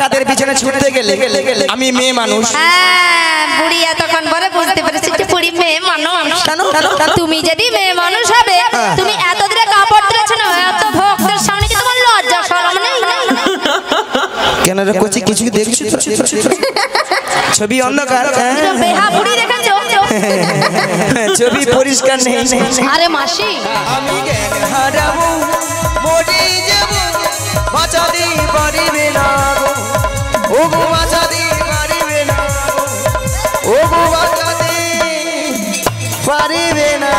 ডাকাতের পিছনে ছুটতে গেলে আমি মেয়ে মানুষ। হ্যাঁ বুড়িয়া তখন বলে বুঝতে পেরেছি যে বুড়ি মেয়ে মানুষ। তুমি যদি মেয়ে মানুষ হবে তুমি এত দূরে কাপড় দিয়েছো না, এত ভক্তের সামনে কি তোমার লজ্জা শরম নেই? কেন রে কোচি কিছু দেখছিস? ছবি অন্ধকার, বেহা বুড়ি দেখাচ্ছো, ছবি পরিষ্কার নেই। আরে মাসি আমি জ্ঞান হারাবো, মরে যাব, বাঁচাতে পারিবে না গো, ও গো বাঁচাতে পারিবে না, ও গো বাঁচাতে পারিবে না।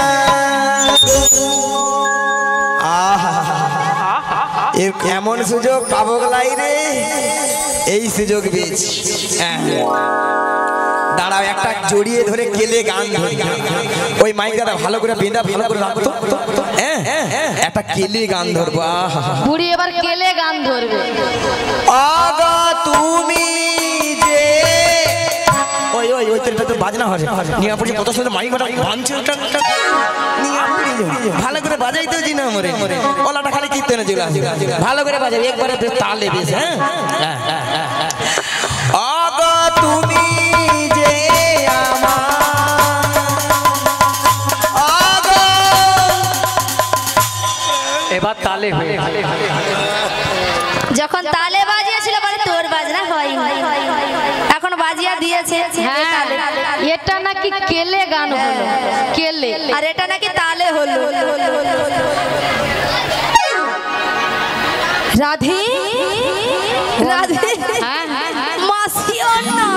এমন সুযোগ পাবো গলাই রে, এই সুযোগ পেয়েছি। দাঁড়াও একটা জড়িয়ে ধরে কেলে গান ধরি, ওই মাইকটা ভালো করে বেঁধা ভালো করে রাখতো, একটা কেলে গান ধরবো। বুড়ি এবার কেলে গান ধরবে। আগা তুমি যে ওই ওই ওই তো বাজনা হবে নিয়া পড়ি কত সুন্দর মাইকটা বাঁধছে, ভালো করে বাজাইতেও জি না মরে ওলাটা খালি কীর্তনে চলে আসে, ভালো করে বাজাবে একবারে তালে বেশ। হ্যাঁ আগা তুমি যে এবার তালে হয়ে যখন তালে বাজিয়েছিল বলে তোর বাজনা হয়, এখন বাজিয়া দিয়েছে। এটা নাকি কেলে গান হলো, কেলে, আর এটা নাকি তালে হলো। রাধে রাধে মাসি না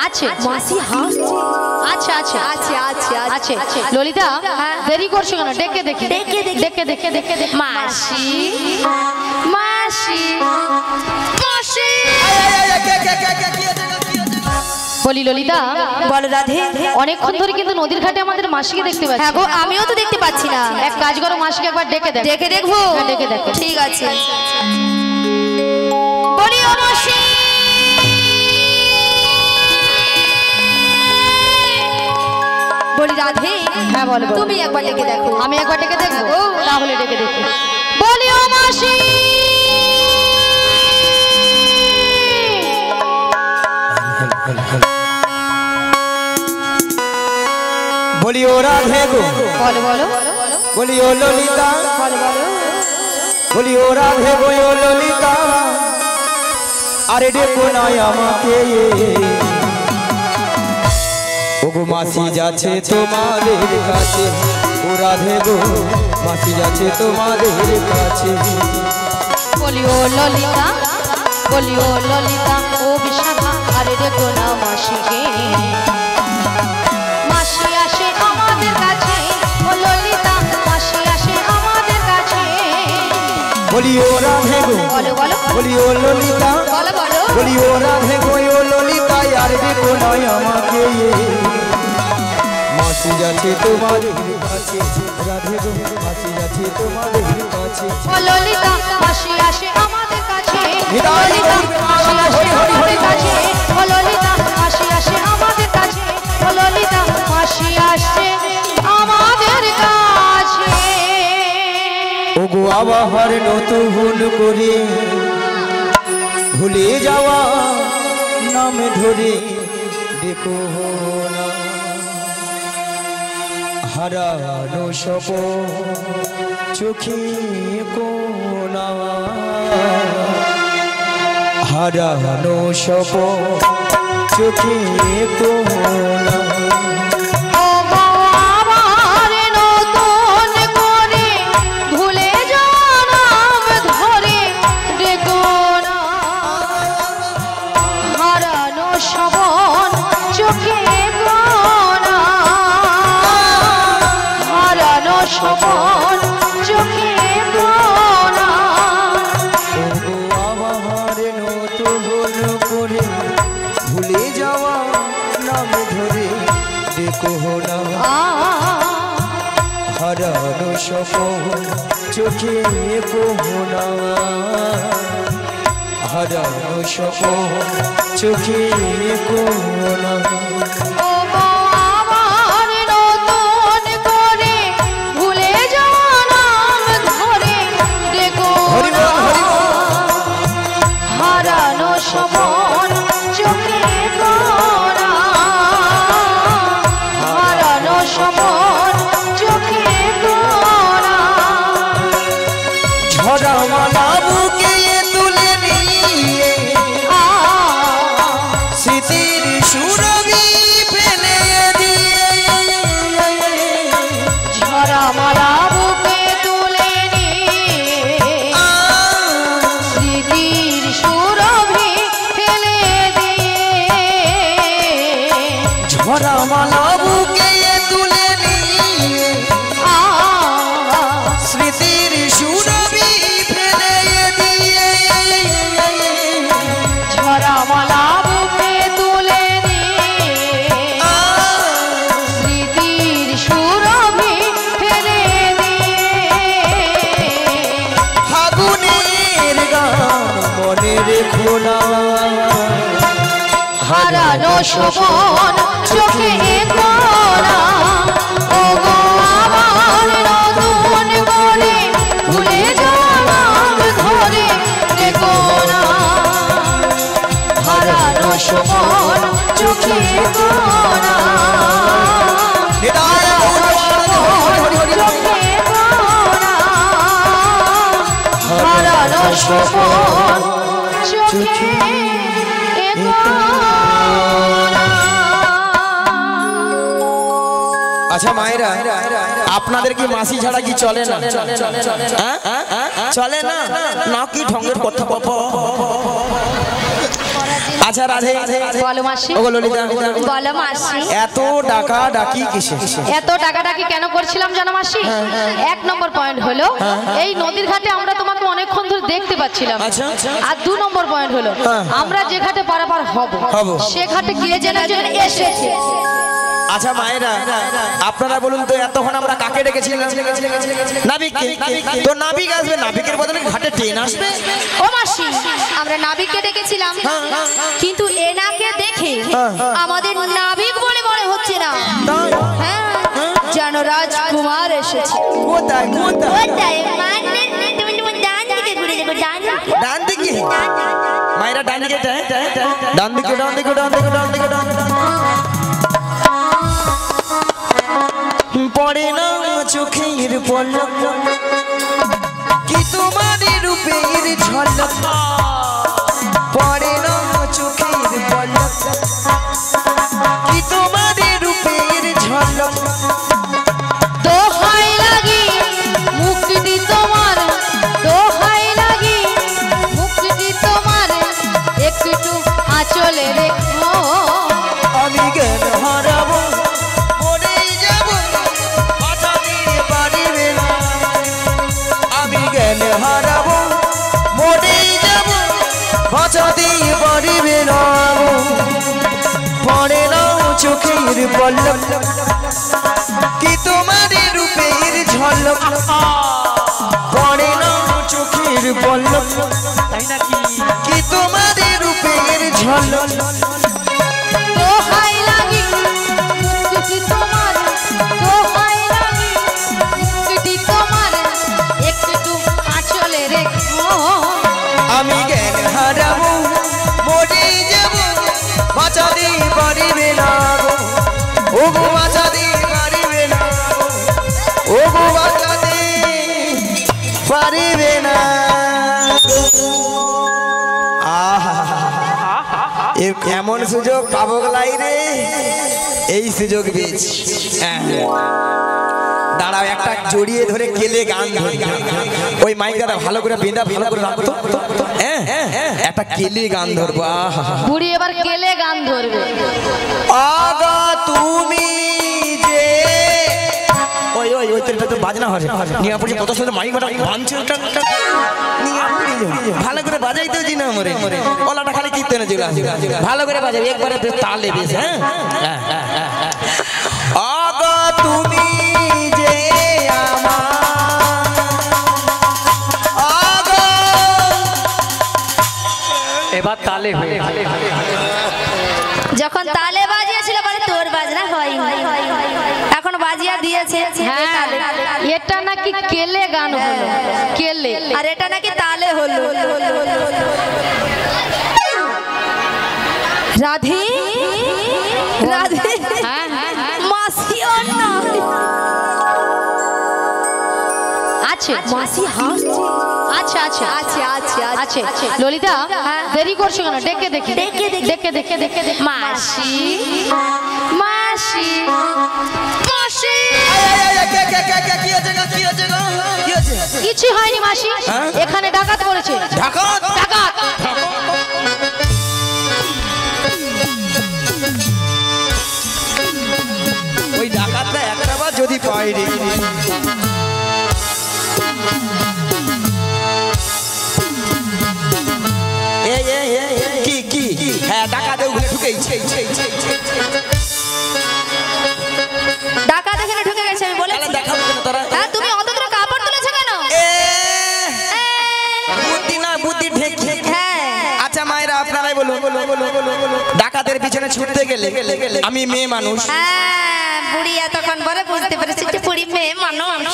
আছে, মাসি হাসছে। আচ্ছা আচ্ছা আচ্ছা আচ্ছা আচ্ছা ললিতা দেরি করছো কেন? ডেকে দেখে ডেকে দেখে দেখে দেখে মাসি মাসি মাসি বলি ললিতা। বল রাধে, অনেকক্ষণ ধরে কিন্তু নদীর ঘাটে আমাদের মাসিকে দেখতে পাচ্ছি। হ্যাঁ গো আমিও তো দেখতে পাচ্ছি না। এক কাজ করো মাসিকে একবার ডেকে দেখ। ডেকে দেখবো? ডেকে দেখো। ঠিক আছে। বলি ও মাসি, বলি রাধে। হ্যাঁ বলো। তুমি একবার ডেকে দেখো। আমি একবার ডেকে দেখবো? তাহলে ডেকে দেখো। বলি ও মাসি, বলি ও রাধে গো, বলো বলো, বলি ও ললিতা, বলো বলো, বলি ও রাধে গো ও ললিতা, আরে দেখো না আমাকে, ওগো মাসি যাচ্ছে তোমাদের কাছে, ও রাধে গো মাসি যাচ্ছে তোমাদের কাছে। বলি ও ললিতা, বলি ও ললিতা, ও বিশাখা, আরে দেখো না মাসিকে, মাসি আসে আমাদের কাছে, ও ললিতা মাসি আসে আমাদের কাছে। বলি ও রাধে গো, বলো বলো, বলি ও ললিতা, বলো বলো, বলি ও রাধে গো ও ললিতা, আরে দেখো না আমাকে, মাসি যাচ্ছে তোমাদের কাছে, রাধে গো মাসি যাচ্ছে তোমাদের কাছে। ও ললিতা মাসি আসে আমাদের কাছে, ললিতা মাসি আসে আমাদের কাছে, ও ললিতা মাসি আসে আমাদের কাছে, ও ললিতা মাসি আসে আমাদের কাছে। ওগো আবার নতুন করে ভুলে যাওয়া নাম ধরে দেখো না, হারানো স্বপ্ন চোখে কোনা, হারানো স্বপ্ন চোখে কোনা। স্বপন চোখে কোনা, আবার নতুন করে ভুলে যাওয়া নাম ধরে দেখো না, হারানো স্বপন চোখে কোনা, হারানো স্বপন চোখে কোনা। হরি বল হরি বল। ঝরা মালা বুকে তুলে নিয়ে স্মৃতির সুরভি ফেলে দিয়ে ঝরা মালা বুকে তুলে নিয়ে স্মৃতির সুরভি ফেলে দিয়ে ঝরা মালা বুকে তুলে নিয়ে স্মৃতির সুরভি ফেলে দিয়ে ঝরা মালা বুকে তুলে নিয়ে স্মৃতির সুরভি ফেলে দিয়ে ফাগুনের গান মনে রেখো না হারানো শোভন চোখে তোরা ও গো আমার নতুন করে ভুলে যাওয়া ধরে দেখো না হারানো শোভন চোখে তোরা হারানো শোভন চোখে আচ্ছা মায়েরা আপনাদের কি মাসি ছাড়া কি চলে না চলে না না কি ঢঙ্গের কথা আচ্ছা রাধে বলো মাসি ও ললিতা বলো মাসি এত ডাকা ডাকি কিসে এত টাকাটাকি কেন করছিলাম জানো মাসি এক নম্বর পয়েন্ট হলো এই নদীর ঘাটে আমরা তোমাকে অনেকক্ষণ ধরে দেখতে পাচ্ছিলাম আর দু নম্বর পয়েন্ট হলো আমরা যে ঘাটে পারাপার হব সে ঘাটে কে যেন এসেছে আচ্ছা মায়েরা আপনারা বলুন তো এতক্ষণ আমরা কাকে ডেকেছিলাম নাবিককে তো নাবিক আসবে নাবিকের বদলে ঘাটে ট্রেন আসবে ও মাসি আমরা নাবিককে ডেকেছিলাম কিন্তু এনাকে দেখে আমাদের নাবিক বলে মনে হচ্ছে না হ্যাঁ যেন রাজকুমার এসেছে কোথায় কোথায় মানে তুমি ডান দিকে ঘুরে দেখো ডান দিকে মায়েরা ডান দিকে ডান দিকে ডান দিকে ডান দিকে ডান দিকে ডান দিকে পড়ে না চোখের পলক কি তোমার রূপের ঝলক পড়ে না চোখের পলক কি তোমার রূপের ঝলক দোহাই লাগি মুক্তি তোমার দোহাই লাগি মুক্তি তোমার একটু আঁচলে রেখো আমি জ্ঞান হারাবো হারাবো মরে যাব বাঁচা দিয়ে পারিবে না পড়ে না চোখের পলক কি তোমার রূপের ঝলক পড়ে না চোখের পলক কি তোমার রূপের ঝলক দোহাই লাগি মুক্তি তোমার দোহাই লাগি মুক্তি তোমার একটু আঁচলে রেখো আমি জ্ঞান হারাবো মরে যাব বাঁচা দিয়ে পারিবে না ও গো বাঁচা দিয়ে পারিবে না ও গো বাঁচা দিয়ে পারিবে না এমন সুযোগ পাবো গলাই রে এই সুযোগ পেয়েছি দাঁড়াও একটা জড়িয়ে ধরে কেলে গান ওই মাইকটা ভালো করে বেঁধা ভালো করে রাখতো একটা কেলে গান ধরবো বুড়ি এবার কেলে গান ধরবে আগা তুমি যে ওই ওই ওই তো বাজনা হবে নিয়ে পড়ে কত সুন্দর মাইকটা ভাঙছে ভালো করে বাজাইতেও জি না মরে ওলাটা খালি কীর্তনে চলে আসে ভালো করে বাজাবে একবারে তালে বেশ হ্যাঁ আগা তুমি যে এবার তালে হয়ে যখন তালে বাজিয়েছিল বলে তোর বাজনা হয় এখন বাজিয়া দিয়েছে এটা নাকি কেলে গান হলো কেলে আর এটা নাকি তালে হলো রাধে রাধে মাসিও না আছে মাসি হাসছে আছে আছে আছে আছে ললিতা দেরি করছো কেন ডেকে দেখে মাসি মাসি মাসি কিছু হয়নি মাসি এখানে ডাকাত করেছে ডাকাত ডাকাত ওই ডাকাতটা একটা বার যদি পাই রে কি হ্যাঁ ডাকাতে ওখানে ঢুকেইছে ডাকাত এখানে ঢুকে গেছে আমি বলেছি দেখাবো কেন তোরা হ্যাঁ তুমি অত দূরে কাপড় তুলেছো কেন বুদ্ধি না বুদ্ধি ঢেক হ্যাঁ আচ্ছা মায়েরা আপনারাই বলুন ডাকাতের পিছনে ছুটতে গেলে আমি মেয়ে মানুষ হ্যাঁ বুড়ি এতক্ষণ পরে বুঝতে পেরেছি যে বুড়ি মেয়ে মানুষ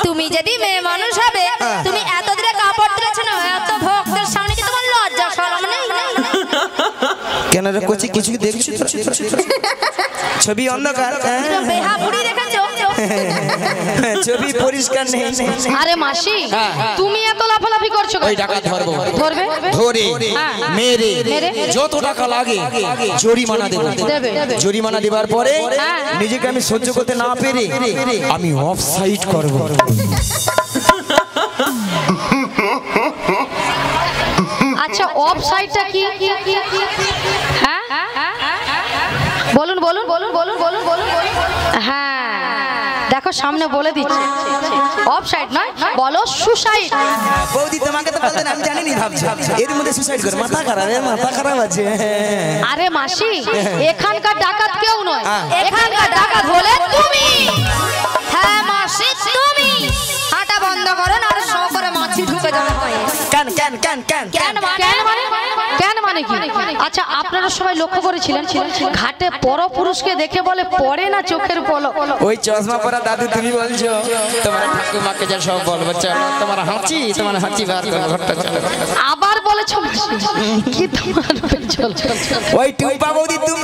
তুমি যদি মেয়ে মানুষ হবে তুমি এত দূরে কাপড় তুলেছো না এত ভক্তের সামনে কি তোমার লজ্জা শরম নেই কেন রে কোচি কিছু দেখছি ছবি অন্ধকার বেহা বুড়ি দেখেছো ছবি পরিষ্কার নেই আরে মাসি তুমি এত লাফালাফি করছো ওই ডাকাত ধরবো ধরবে ধরে মেরে যত টাকা লাগে জরিমানা দেব জরিমানা দেবার পরে নিজেকে আমি সহ্য করতে না পেরে আমি অফ সাইড করব আচ্ছা অফ সাইডটা কি হ্যাঁ বলুন বলুন বলুন বলুন বলুন বলুন হ্যাঁ দেখো সামনে বলে দিচ্ছে অফ সাইড নয় বলো সুসাইড বৌদি তোমাকে তো বলতেন আমি জানি না ভাবছি এর মধ্যে সুসাইড করে মাথা খারাপ আছে আরে মাসি এখানকার ডাকাত কেউ নয় এখানকার ডাকাত হলে তুমি হ্যাঁ মাসি তুমি হাঁটা বন্ধ করো না আর শো করে মাছি ঢুকে যাবে কেন কেন কেন কেন কেন মানে কেন মানে কি আচ্ছা আপনারা সবাই লক্ষ্য করেছিলেন ঘাটে পরপুরুষকে দেখে বলে পড়ে না চোখের পলক ওই চশমা পরা দাদু তুমি বলছো তোমার ঠাকুমাকে যা সব বলবো চলো তোমার হাঁচি বার করো ঘরটা চলো আবার বলেছো কি তোমার চল ওই টুম্পা বৌদি তুমি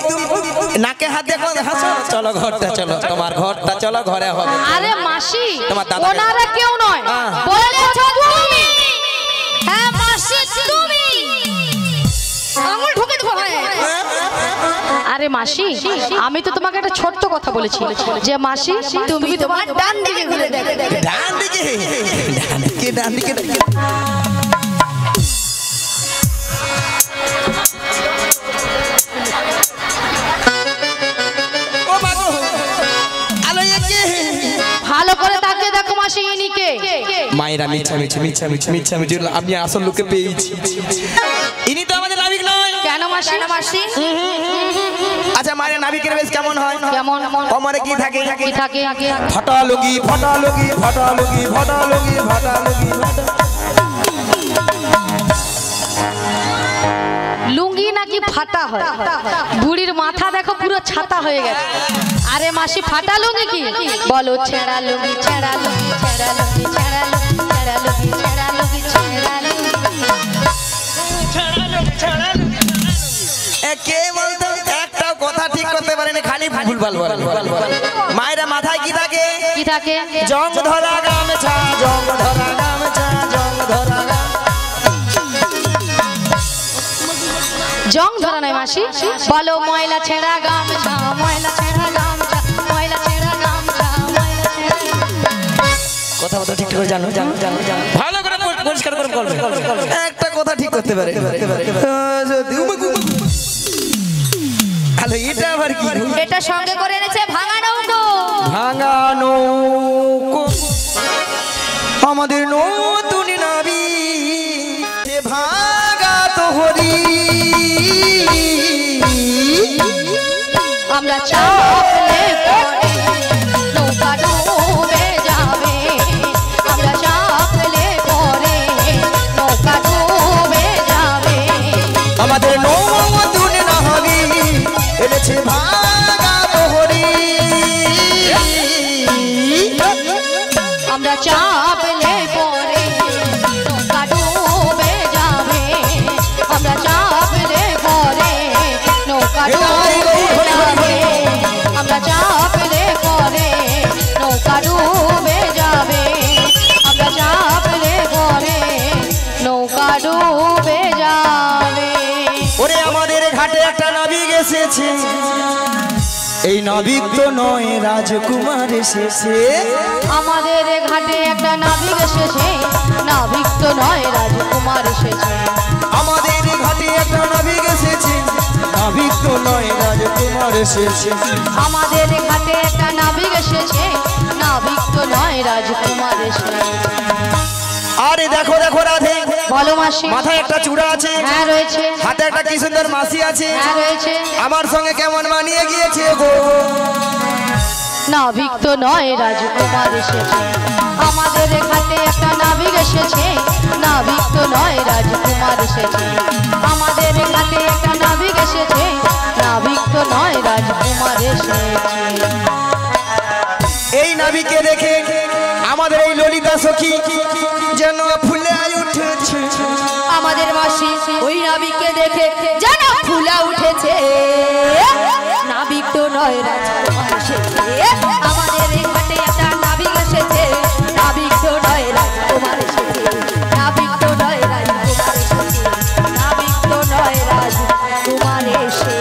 নাকে হাত দেখো হাসো চলো ঘরটা চলো তোমার ঘরটা চলো ঘরে হবে আরে মাসি তোমার দাদা ওনারা কেউ নয় বলেছো তুমি হ্যাঁ মাসি তুমি আঙুল ঢুকে দেবো আরে মাসি আমি তো তোমাকে একটা ছোট্ট কথা বলেছি যে মাসি তুমি তোমার ডান দিকে ঘুরে দেখো ডান দিকে ও বাবু আলো একে ভালো করে তাকিয়ে দেখো মাসি ইনিকে মায়েরা মিছা আমি আসল লোকে পেয়েছি ইনি তো আমাদের নাবিক নয় কেন মাসি আচ্ছা মায়ের নাবিকের বেশ কেমন হয় কেমন কোমরে কি থাকে ফাটা লগি লুঙ্গি নাকি ফাটা হয় বুড়ির মাথা দেখো পুরো ছাতা হয়ে গেছে আরে মাসি ফাটা লুঙ্গি কি বলো ছেঁড়া লুঙ্গি ছেঁড়া লুঙ্গি ছেঁড়া লুঙ্গি ছেঁড়া লুঙ্গি ছেঁড়া লুঙ্গি ছেঁড়া লুঙ্গি ছেঁড়া লুঙ্গি কে বলতো একটা কথা ঠিক করতে পারেনি খালি ভুলভাল বলে মায়েরা মাথায় কি থাকে জং ধরা গামছা জং ধরা নয় মাসি বলো ময়লা ছেঁড়া গামছা কথা বলতে ঠিক করে জানো ভালো করে পরিষ্কার করে বলবে একটা কথা ঠিক করতে পারে এটা আবার কি এটা সঙ্গে করে এনেছে ভাঙা নৌকো আমাদের নতুন নাবি ভাঙা তোহরি আমরা চাপলে পড়ে নৌকা ডুবে যাবে আমরা চাপলে পড়ে নৌকা ডুবে যাবে আমাদের নতুন নাবি এনেছে ভাঙা তোহরি আমরা চাপলে পড়ে নৌকা ডুবে যাবে আমরা চাপলে পড়ে নৌকা ডুবে যাবে নাবিক এসেছে, এই নাবিক তো নয় রাজকুমার এসেছে। আমাদের ঘাটে একটা নাবিক এসেছে, নাবিক তো নয় রাজকুমার এসেছে। আমাদের ঘাটে একটা নাবিক এসেছে, নাবিক তো নয় রাজকুমার এসেছে। আমাদের ঘাটে একটা নাবিক এসেছে, নাবিক তো নয় রাজকুমার এসেছে। আরে দেখো দেখো রাধে, বলো মাসি। মাথায় একটা চূড়া আছে, হ্যাঁ রয়েছে। হাতে একটা কি সুন্দর মাসি আছে, হ্যাঁ রয়েছে। আমার সঙ্গে কেমন মানিয়ে গিয়েছে গো। নাবিক তো নয় রাজকুমার এসেছে, আমাদের ঘাটে একটা নাবিক এসেছে, নাবিক তো নয় রাজকুমার এসেছে। আমাদের ঘাটে একটা নাবিক এসেছে, নাবিক তো নয় রাজকুমার এসেছে। এই নাবিকে দেখে আমাদের এই ললিতা সখী যেন ফুলে উঠেছে। আমাদের মাসি ওই নাবিককে দেখে যেন ফুলে উঠেছে। নাবিক তো নয় রাজকুমার এসেছে, আমাদের এই ঘাটে একটা নাবিক এসেছে, নাবিক তো নয় রাজকুমার এসেছে। নাবিক তো নয় রাজকুমার এসেছে, নাবিক তো নয় রাজকুমার এসেছে।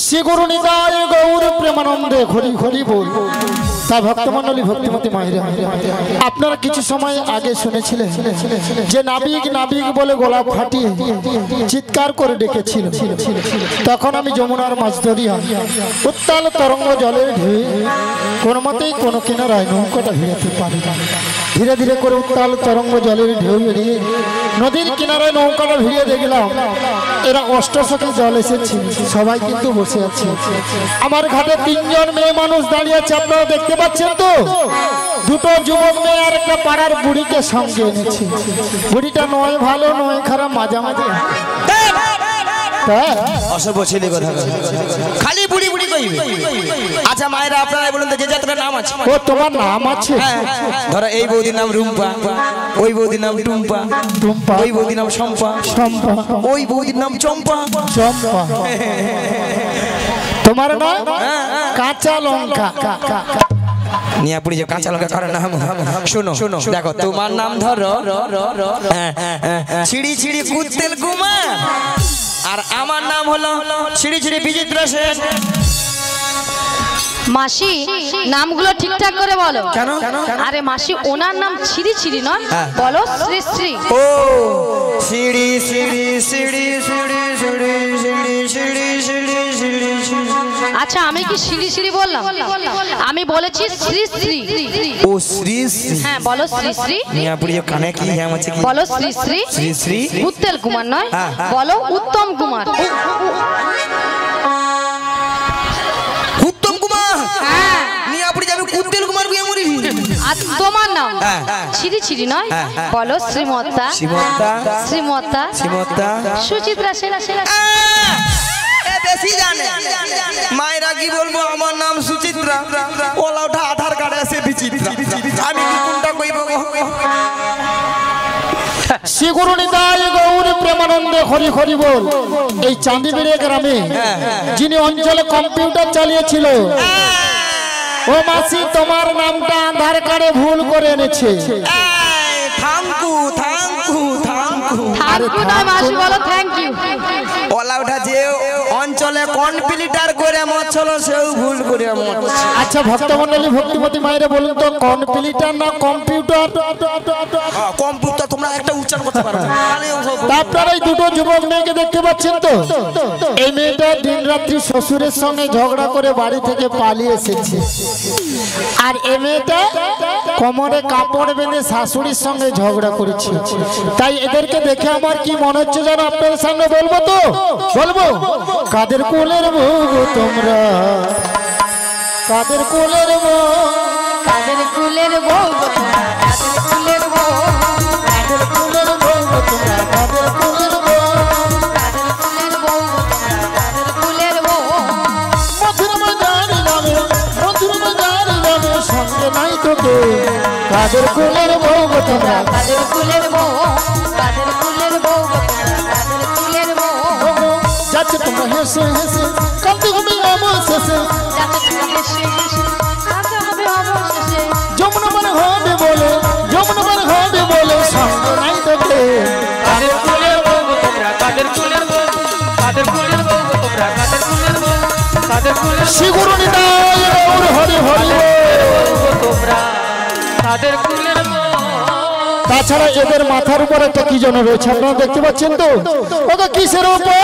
শ্রী গুরু নিতাই গৌর প্রেমানন্দে হরি হরি বল। তাই ভক্তমণ্ডলী ভক্তিমতী মায়েরা, আপনারা কিছু সময় আগে শুনেছিলেন যে নাবিক নাবিক বলে গলা ফাটিয়ে চিৎকার করে ডেকেছিল। তখন আমি যমুনার মাছ ধরিয়া উত্তাল তরঙ্গ জলের ঢেউ কোনো মতেই কোনো কিনারায় নৌকাটা ভিড়াতে পারি না। ধীরে ধীরে করে উত্তাল তরঙ্গ জলের ঢেউ এড়িয়ে নদীর কিনারায় নৌকাটা ভিড়িয়ে দেখলাম এরা অষ্টসখী জল এসেছে, সবাই কিন্তু বসে আছে। আমার ঘাটে তিনজন মেয়ে মানুষ দাঁড়িয়ে আছে, আপনারা দেখতে পাচ্ছেন তো। দুটো যুবক মেয়ে আর একটা পাড়ার বুড়িকে সঙ্গে এনেছে। বুড়িটা নয় ভালো নয় খারাপ, মাঝামাঝি। অসভ্য ছেলে কথা খালি বুড়ি বুড়ি কইবে। আচ্ছা মায়েরা আপনারা বলুন তো যে যাত্রার নাম আছে। ও তোমার নাম আছে? ধরো এই বৌদির নাম রুম্পা, ওই বৌদির নাম টুম্পা, টুম্পা, ওই বৌদির নাম শম্পা, শম্পা, ওই বৌদির নাম চম্পা, চম্পা। তোমার নাম কাঁচা লঙ্কা। নিয়াপুরি যে কাঁচা লঙ্কা কারণ নাম। শোনো শোনো দেখো, তোমার নাম ধরো ছিড়ি ছিড়ি কুত্তেল কুমার, আর আমার নাম হলো ছিড়ি ছিড়ি বিচিত্র সেন। মাসি নামগুলো ঠিকঠাক করে বলো। কেন? আরে মাসি ওনার নাম ছিড়ি ছিড়ি নয়, বলো শ্রী শ্রী। ও সিঁড়ি সিঁড়ি সিঁড়ি সিঁড়ি সিঁড়ি সিঁড়ি সিঁড়ি সিঁড়ি সিঁড়ি। আচ্ছা আমি কি সিঁড়ি সিঁড়ি বললাম? আমি বলেছি শ্রী শ্রী। ও শ্রী শ্রী। হ্যাঁ বলো শ্রী শ্রী। মিয়াপুরি কানে কি হ্যাঁ আছে কি? বলো শ্রী শ্রী। শ্রী শ্রী উত্তল কুমার নয়, বলো উত্তম কুমার। উত্তম কুমার। হ্যাঁ মিয়াপুরি যাবে কুত্তেল কুমার বিয়ে মরি। আর তোমার নাম ছিড়ি ছিড়ি নয়, বলো শ্রীমতা। শ্রীমতা শ্রীমতা শ্রীমতা সুচিত্রা সেরা সেরা। বেশি জানে মায়েরা কি বলবো, আমার নাম সুচিত্রা, ওলা ওঠা আধার কার্ডে আছে বিচিত্রা, আমি কি কোনটা কইব? শ্রী গুরু নিতাই গৌর প্রেমানন্দে হরি হরি বল। এই চাঁদিবেড়ে গ্রামে যিনি অঞ্চলে কম্পিউটার চালিয়েছিল, ও মাসি তোমার নামটা আধার কার্ডে ভুল করে এনেছে। Thank you thank you thank you. থ্যাংকু নয় মাসি, বলো থ্যাংক ইউ। ওলা ওঠা যে অঞ্চলে কম্পিউটার করে মরছিল সেও ভুল করে মরছে। আচ্ছা ভক্তমণ্ডলী ভক্তিমতী মায়েরা বলুন তো কম্পিউটার না কম্পিউটার? কম্পিউটার তোমরা একটা উচ্চারণ করতে পারো। আপনারা এই দুটো যুবক মেয়েকে দেখতে পাচ্ছেন তো। এই মেয়েটা দিন রাত্রি শ্বশুরের সঙ্গে ঝগড়া করে বাড়ি থেকে পালিয়ে এসেছে, আর এই মেয়েটা কোমরে কাপড় বেঁধে শাশুড়ির সঙ্গে ঝগড়া করেছে। তাই এদেরকে দেখে আমার কি মনে হচ্ছে জানো, আপনাদের সামনে বলবো তো? বলবো কাদের কোলের বউ তোমরা, কাদের কোলের বউ, কাদের কুলের বউ, কাদের কুলের বউ, কাদের কোলের বউ তোমরা, কাদের কোলের বউ, কাদের কুলের বউ, কাদের কুলের বউ। মধুর বাজার যাবে, মধুর বাজার যাবে, সঙ্গে নাই তোকে, কাদের কোলের বউ তোমরা, কাদের কুলের বউ, কাদের কুলের বউ, কাদের কুলের বউ। যাচ্ছে তোমরা হেসে হেসে কাঁদতে হবে অবশেষে, যাতে তুমি হেসে হেসে কাঁদতে হবে অবশেষে। যমুনা পার হবে বলে, যমুনা পার হবে বলে, সঙ্গে নাই তোকে, কাদের কোলের বউ তোমরা, শ্রীগুরু নিতাই গৌর হরি হরি তোমরা তাদের কুলের তাছাড়া এদের মাথার উপর একটা কি যেন রয়েছে আপনারা দেখতে পাচ্ছেন তো ওটা কিসের উপর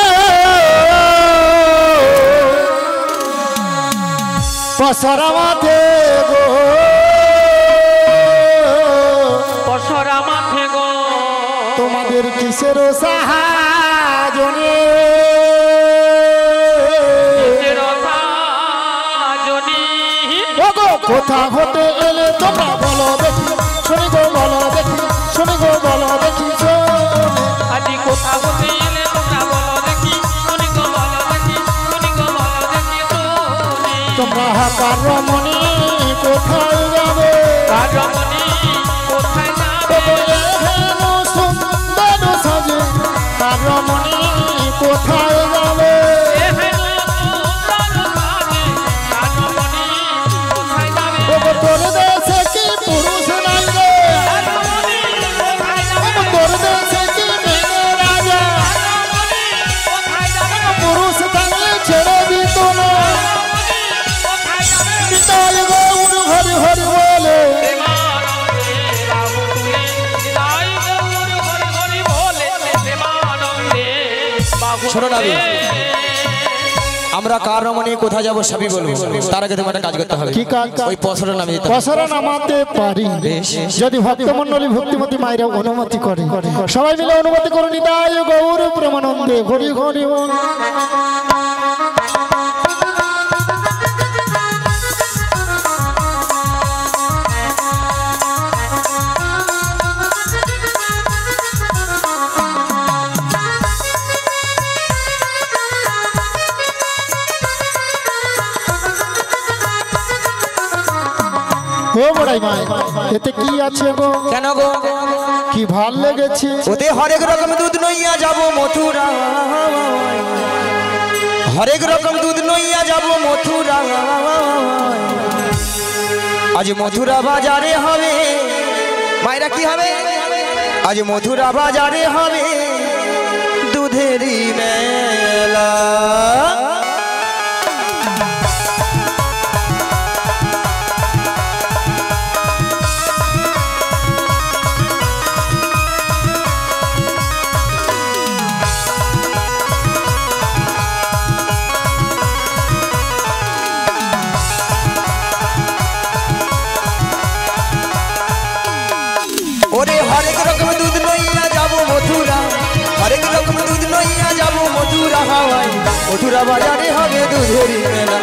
পসরা মাথে গো পসরা মাথে গো তোমাদের কিসের সাহায্যে কোথা হতে এলে তোমরা বলো দেখি শুনি গো বলো দেখি শুনি গো বলো দেখি আজি কোথা হতে এলে তোমরা বলো দেখি শুনি গো বলো দেখি শুনি গো বলো দেখি তোমরা কারমণি কোথায় যাবে কারমণি কোথায় যাবে হেন সুন্দর সাজে কারমণি কোথায় যাবে তোর দেশে কি পুরুষ নাই রে তোর দেশে কি মেয়ে রাজা পুরুষ থাকলে ছেড়ে দিত না নিতাই গৌর হরি হরি বলে শোনো না আমরা কার রমণী কোথায় যাবো সবই বলবো তার আগে তোমার একটা কাজ করতে হবে কি কাজ ওই পসরা নামে যেতে হবে। পসরা নামাতে পারি যদি ভক্তমণ্ডলী ভক্তিমতী মায়েরা অনুমতি করে সবাই মিলে অনুমতি করুন নিতাই গৌর প্রেমানন্দে হরি হরি বল ও বড়াই মা এতে কি আছে গো কেন গো কি ভাল লেগেছে ওতে হরেক রকম দুধ নইয়া যাব মথুরা হরেক রকম দুধ নইয়া যাব মথুরা আজ মথুরা বাজারে হবে মায়েরা কি হবে আজ মথুরা বাজারে হবে দুধেরই মেলা ওরে হরেক রকম দুধ নইয়া যাব মথুরা হরেক রকম দুধ নইয়া যাব মথুরা হাওয়ায় মথুরা বাজারে হবে দুধেরই মেলা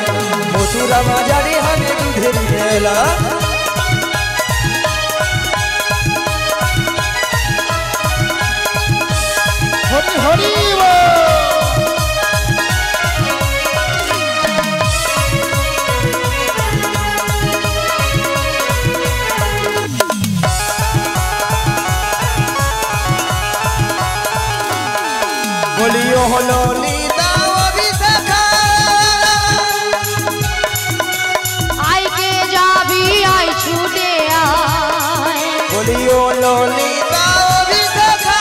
মথুরা বাজারে হবে দুধেরই মেলা হরি হরি বল বলিও হলো লিতা অভিষেকা আইকে যাবি আই ছুটে আয় বলিও হলো লিতা অভিষেকা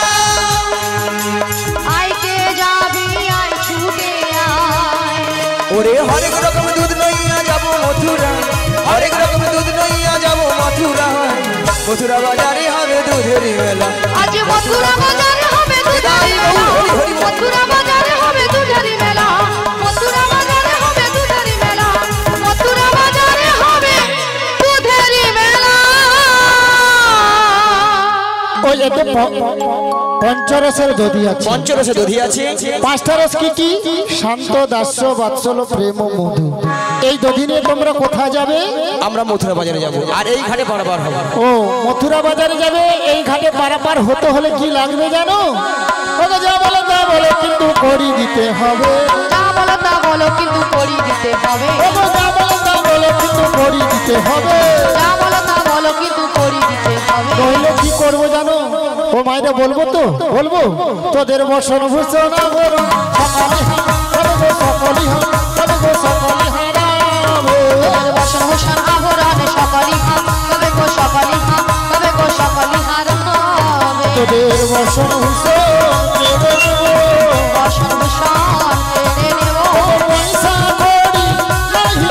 আইকে যাবি আই ছুটে আয় ওরে হরেক রকম দুধ নইয়া যাব মথুরা হরেক রকম দুধ নইয়া যাব মথুরা মথুরা বাজারে হবে দুধেরই মেলা আজ মথুরা বাজারে হবে দুধেরই মেলা মথুরা বাজারে হবে দুধেরই মেলা মথুরা বাজারে হবে দুধেরই মেলা মথুরা বাজারে হবে দুধেরই মেলা ওই এতে পঞ্চরসের দধি আছে পঞ্চরসে দধি আছে পাঁচটা রস কি কি শান্ত দাস্য বাৎসল প্রেম ও মধু এই দধি নিয়ে তোমরা কোথায় যাবে আমরা মথুরা বাজারে যাব আর এই ঘাটে পারাপার হবে ও মথুরা বাজারে যাবে এই ঘাটে পারাপার হতে হলে কি লাগবে জানো ওকে যা বলো তা বলো কিন্তু করি দিতে হবে যা বলো তা বলো কিন্তু করি দিতে হবে ওকে যা বলো তা বলো কিন্তু করি দিতে হবে যা বলো তা বলো কিন্তু করি দিতে হবে নইলে কি করবো জানো ও মায়েরা বলবো তো বলবো তোদের বসন ভূষণ সকলি তোদের বসন ভূষণ আভরণে সকলি তবে গো সকলি তবে গো সকলি হার হবে তোদের বসন ভূষণ বসন ভূষণ কেড়ে নেব পয়সা করি নাহি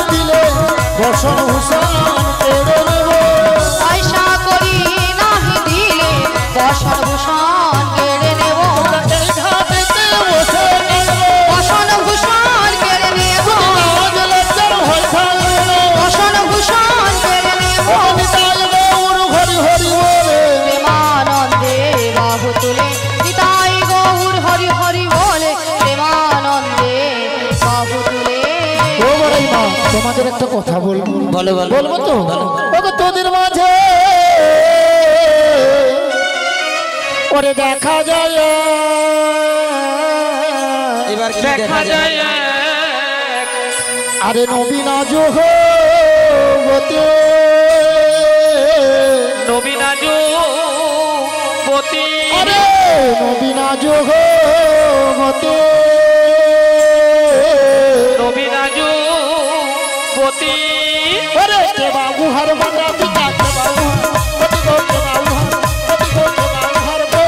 তোমাদের একটা কথা বলবো। বলো বলো বলবো তো ওগো তোদের মাঝে ওরে দেখা যায় এবার কি দেখা যায় আরে নবীনা জোহবতে নবীনা যুবতী আরে নবীনা জোহবতে নবীনা যুবতী ওরে কে বাবু হর বাবা পিতা কে বাবু পতি গো কে বাবু হর পতি গো কে বাবু হর গো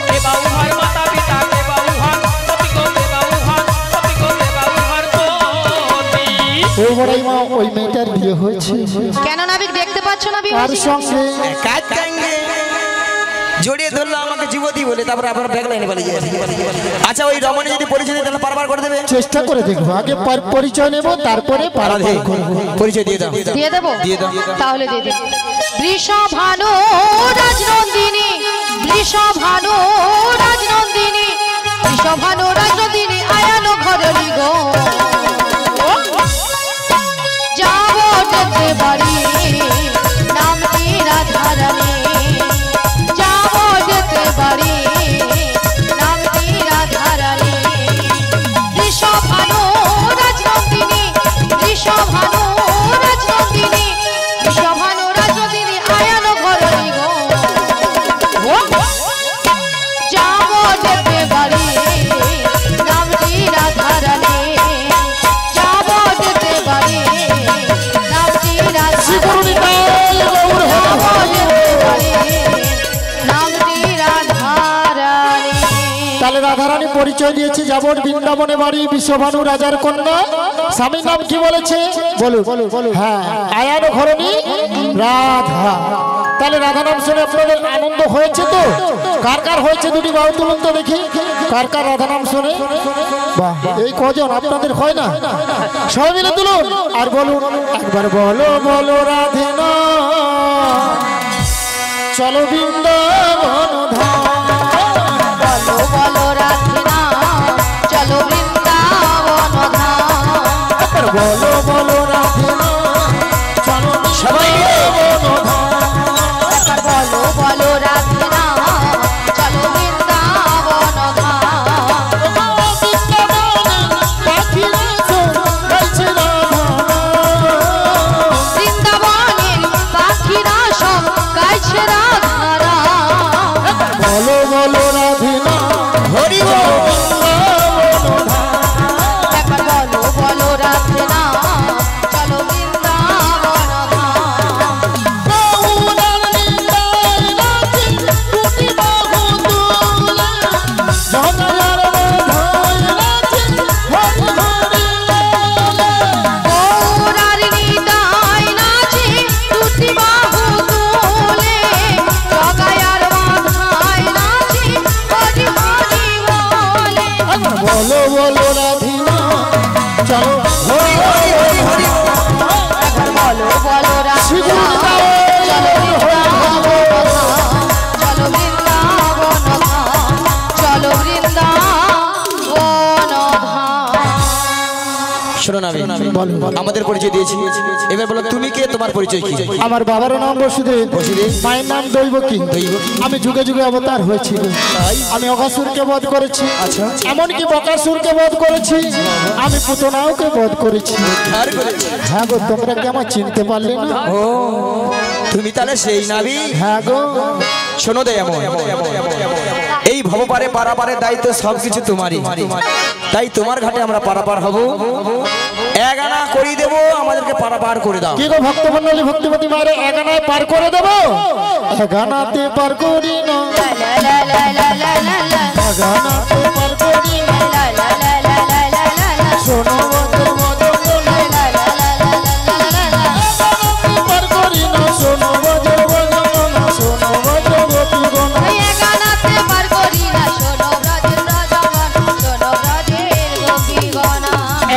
কে বাবু হার মাতা পিতা কে বাবু হার পতি গো কে বাবু হার পতি গো কে বাবু হার পতি ওই বড়াই মা ওই মেয়েটার বিয়ে হয়েছে কেন নাবিক দেখতে পাচ্ছ না আর বিবাহিত? সঙ্গে কাজ কাঙ্গে জড়িয়ে ধরলো আমাকে যুবতী বলে, তারপরে আপনার ব্যাগ লাইনে বলে যায়। আচ্ছা ওই রমণী যদি পরিচয় দেয় তাহলে পারবার করে দেবে। চেষ্টা করে দেখবো আগে পরিচয় নেব তারপরে রাধে করবো। পরিচয় দিয়ে দাও। দিয়ে দেবো দিয়ে দাও। তাহলে দিয়ে দেবো। বৃষভানু রাজনন্দিনী বৃষভানু রাজনন্দিনী বৃষভানু রাজনন্দিনী আয়ানো ঘরলি গো যাবো যেতে বাড়ি নামটি রাধারানী যাবো যেতে বাড়ি নামটি রাধারানী বৃষভানু রাজনন্দিনী বৃষভানু রাজনন্দিনী বৃষভানু রাজনন্দিনী আয়ানো ঘরলি গো যাবো যেতে বাড়ি নামটি রাধারানী যাবো যেতে বাড়ি নামটি রাধারানী যাবো যেতে বাড়ি নামটি রাধারানী। তাহলে রাধারানী পরিচয় দিয়েছে যাবর বৃন্দাবনে বাড়ি বিশ্বভানু রাজার কন্যা স্বামীর নাম কি বলেছে বলুন হ্যাঁ আয়ানো ঘরণী রাধা। তাহলে রাধা নাম শুনে আপনাদের আনন্দ হয়েছে তো? কার কার হয়েছে দুটি বাহু তুলুন তো দেখি কার কার রাধা নাম শুনে। বাহ এই কজন আপনাদের হয় না? সবাই মিলে তুলুন আর বলুন একবার বলো বলো রাধে না চলো বৃন্দাবন ধাম বলো বলো রাধিনা চলো বৃন্দাবন ধাম বলো বলো রাধে না চলো সবাই বৃন্দাবন ধাম বলো বলো রাধিনা চলো বৃন্দাবন ধাম বৃন্দাবনের পাখিরা সব গাইছে রাধারা বলো বলো রাধে না হরি একবার বলো বলো রাধিনা চলো বৃন্দাবন ধাম গৌরার নিতাই নাচে দুটি বাহু তুলে জগায়ার মাথায় নাচে হরি হরি বলে বলো বলো রাধে না চলো একবার বলো বলো রাধিনা চলো বৃন্দাবন ধাম চলো বৃন্দাবন ধাম। শোনো না বলো আমাদের পরিচয় দিয়েছি, এবার বলো তুমি কে, তোমার পরিচয় কি? আমার বাবার নাম বসুদেব মায়ের নাম দৈবকী। আমি যুগে যুগে অবতার হয়েছি। আমি অঘাসুরকে বধ করেছি, এমনকি বকাসুরকে বধ করেছি, আমি পুতনাওকে বধ করেছি। আর করেছি। হ্যাঁ গো তোমরা কি আমার চিনতে পারলে না? ও তুমি তাহলে সেই নাবি। হ্যাঁ গো শোনো দে এমন এই ভবপারে পারাপারের দায়িত্ব সবকিছু তোমারই, তাই তোমার ঘাটে আমরা পারাপার হব। এক আনা করিয়ে দেবো, আমাদেরকে পারাপার করে দাও। কি গো ভক্তমন্ডলী ভক্তিমতী মায়ের এগানায় পার করে দেবো? এগানাতে পার করি না, লা লা লা লা লা লা লা এগানাতে পার করি না। লা লা লা লা লা লা লা লা শোনো বদর বদর লা লা লা লা লা লা লা লা পার করি না, শোনো বদর বদর না, শোনো বদর গোপী গণ। এই গানাতে পার করি না শোনো ব্রজের রাজগণ শোনো ব্রজের গোপীগণ।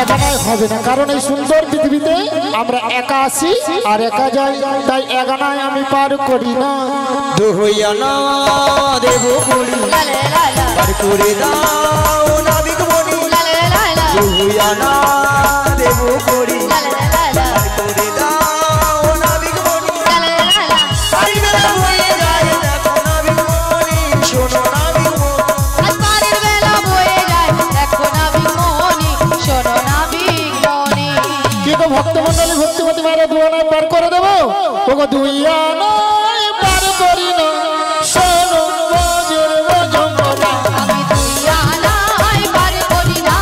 এগানায় হবে না, কারণ এই সুন্দর পৃথিবীতে আমরা একা আসি আর একা যাই, তাই এগানায় আমি পার করি না। দোহইয়া না দেব করি লা লা লা লা পার করে দাও নাবিক বনি। লা লা লা লা দুয়ানা দেব করি লা লা লা লা করে দাও নাবিক মনি লা লা লা লা পারি বেলা হয়ে যায় দেখো নাবিক মনি শোনো নাবিক মনি আজ পারের বেলা বয়ে যায় দেখো নাবিক মনি শোনো নাবিক মনি কি গো ভক্তমণ্ডলী ভক্তিমতী মায়ের দুয়ানায় পার করে দেবো ওগো দুয়ানায় পার করি না শোনো বাজের বাজনা আমি দুয়ানায় পার করি না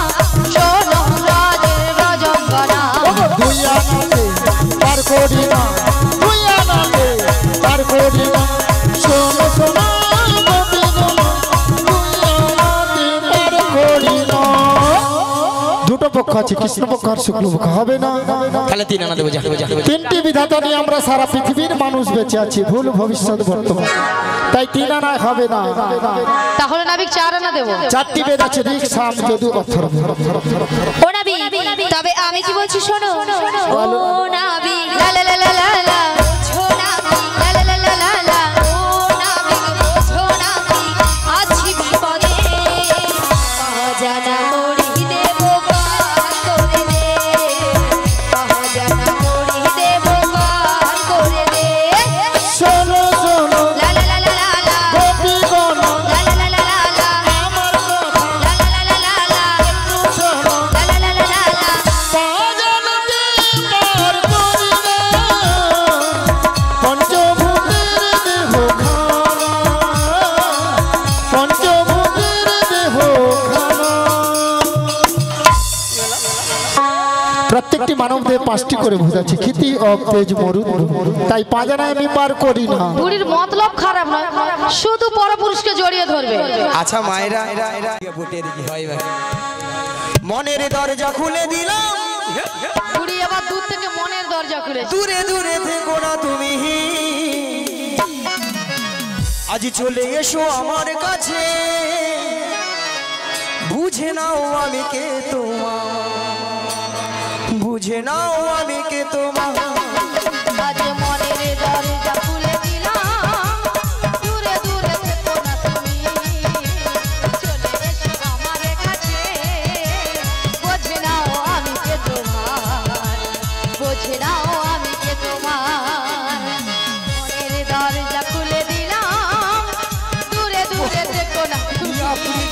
শোনো রাজের রজঙ্গনা ওগো দুয়ানাতে পার করি না দুয়ানাতে পার করি না শোনো শোনো গোপী গোমা দুয়ানাতে পার করি না। দুটো পক্ষ আছে কৃষ্ণ পক্ষ আর শুক্ল পক্ষ হবে না তাহলে তিন আনা দেবো যা তিনটি বিধাতা নিয়ে আমরা সারা পৃথিবীর মানুষ বেঁচে আছি ভুল ভবিষ্যৎ বর্তমান তাই তিন আনায় হবে না তাহলে নাবিক 4 আনা দেব চারটি বেদ আছে ঋক সাম যদু অথর্ব ও নাবিক তবে আমি কি বলছি শোনো ও নাবিক লা লা লা লা লা ছো নাবিক লা লা লা লা লা লা ও নাবিক ছো নাবিক আছি বিপদে জানা মরি দেব পার করে দে জানা মরি দেব পার করে দে শোনো শোনো লা লা লা লা লা গোপী গণ লা লা লা লা লা আমার কথা লা লা লা লা লা শোনো লা লা লা লা লা পাজানতে পার করি না পঞ্চভূতের দেহ খানা পঞ্চভূতের দেহ খানা। প্রত্যেকটি মানব দেহে 5টি করে ভূত আছে ক্ষিতি অব তেজ মরু তাই পাজানায় আমি পার করি না বুড়ির মতলব খারাপ নয় শুধু পরপুরুষকে জড়িয়ে ধরবে আচ্ছা মায়েরা বুটিয়ে দেখি হয় ভাই মনের দরজা খুলে দিলাম বুড়ি আবার দূর থেকে মনের দরজা খুলেছে দূরে দূরে থেকো না তুমি আজ চলে এসো আমার কাছে বুঝে নাও আমি কে তোমার বুঝে নাও আমি কে তোমার আজ মনের দরজা খুলে দিলাম দূরে দূরে থেকো না তুমি চলে এসো আমার কাছে বোঝে নাও আমি কে তোমার বোঝে নাও আমি কে তোমার মনের দরজা খুলে দিলাম দূরে দূরে থেকো না তুমি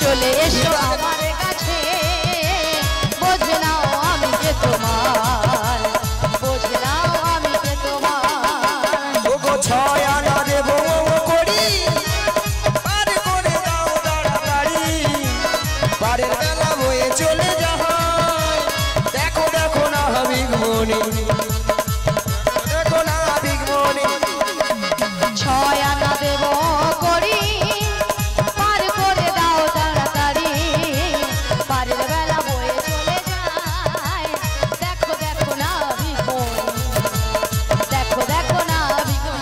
চলে এসো আমার কাছে বোঝে নাও আমি কে তোমার বোঝে নাও আমি কে তোমার ওগো ছয় আনা দেবো করি পার করে দাও তাড়াতাড়ি পারের বেলা হয়ে চলে যায় দেখো দেখো না হাবিব মনি দেখো না হাবিব মনি 6 আনা দেব করি পার করে দাও তাড়াতাড়ি পারের বেলা বয়ে চলে যায় দেখো দেখো না বিগন দেখো দেখো না বিগন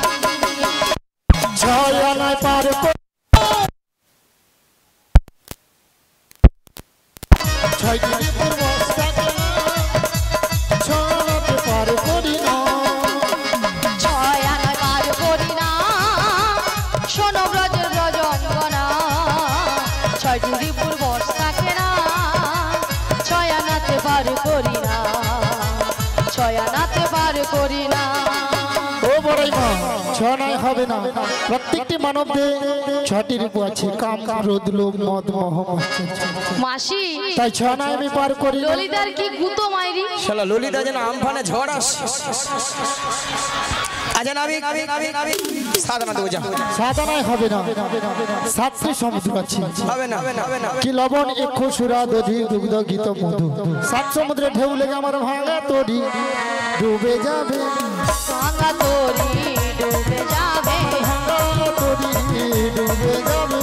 ছয় আনায় পার করি ছয়টি পূর্ব ছয়টি পার করি না 6 আনা পার করি না শোনো ব্রজের ব্রজঙ্গনা 6টি রিপুর বর্ষ থাকে না 6 আনাতে পার করি না 6 আনাতে পার করি না ও বড়াই মা ছনায় হবে না প্রত্যেকটি মানব দেহে 6টি রূপ আছে কাম ক্রোধ লোভ মদ মোহ মৎসর্য মাসি তাই ছনায় আমি পার করি না ললিতার কি গুতো মাইরি শালা ললিতা যেন আমফানে ঝড় আসে আচ্ছা নাবিক সাধনা দেবো যা সাধনায় হবে না 7টি সমুদ্র আছে হবে না হবে না কি লবণ এক্ষু সুরা দধি দুগ্ধ গীত মধু 7 সমুদ্রে ঢেউ লেগে আমার ভাঙা তরি ডুবে যাবে ভাঙা তোরি ডুবে যাবে ভাঙা তরি ডুবে যাবে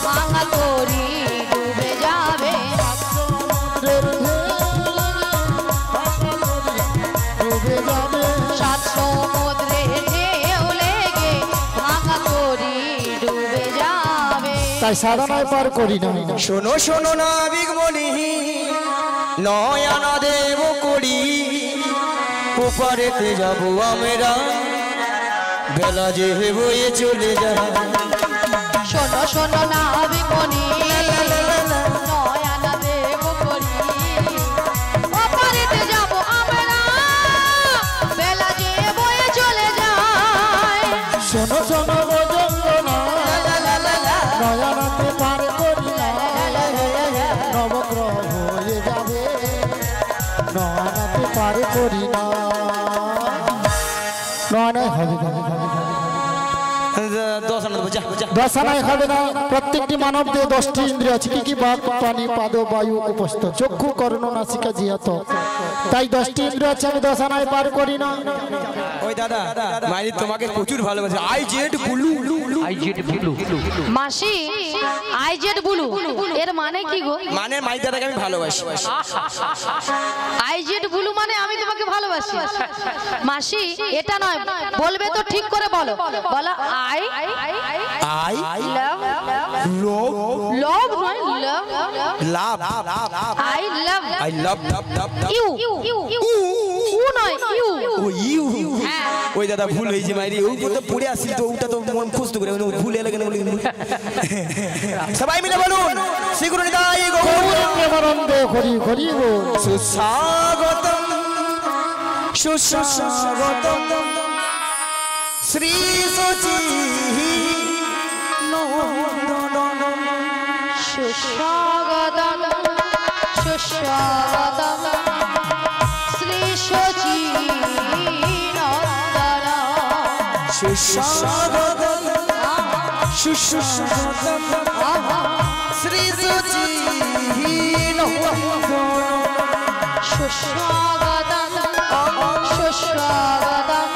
ভাঙা তোরি ডুবে যাবে সমুদ্রের ঢেউ ডুবে যাবে 7 সমুদ্রে ঢেউ লেগে ভাঙা তোরি ডুবে যাবে তাই সাধনায় পার করি না শোনো শোনো নাবিক মনি নয়না দেব করি ওপারেতে যাব আমরা বেলা যে বয়ে চলে যায় শোনো শোনো নাবিক মনি নয়না দেব ভব যন্ত্রণা নয়নাতে পার করি না নবগ্রহ হয়ে যাবে নয়নাতে পার করি না নয় হবে দশানায় হবে না প্রত্যেকটি মানব দেহে 10টি ইন্দ্রিয় আছে কি কি বাক পানি পাদ বায়ু উপস্থ চক্ষু কর্ণ নাসিকা জিহাত তাই 10টি ইন্দ্রিয় আছে আমি দশানায় পার করি না ওই দাদা মাইরি তোমাকে প্রচুর ভালোবাসে আই জেড ব্লু মাসি আইজেড ব্লু এর মানে কি গো মানে মাই দাদাকে আমি ভালোবাসি আইজেড ব্লু মানে আমি তোমাকে ভালোবাসি মাসি এটা নয় বলবে তো ঠিক করে বলো বলা I I love love love নয় love love I love I love you উ নয় ইউ ও ইউ ওই দাদা ভুল হয়েছে মাইরি ওই তো পড়ে আসি তো ওটা তো মন খুশি করে ভুল এলে কেন বলি সবাই মিলে বলুন শ্রীগুরুনিতাই গৌর প্রেমানন্দে হরি হরি গো সুস্বাগতম সুস্বাগতম শ্রী সচি সুস্বাগতম সুস্বাগতম শ্রী সচি নন্দন সুস্বাগতম সুস্বাগতম শ্রী সচি সুস্বাগতম সুস্বাগতম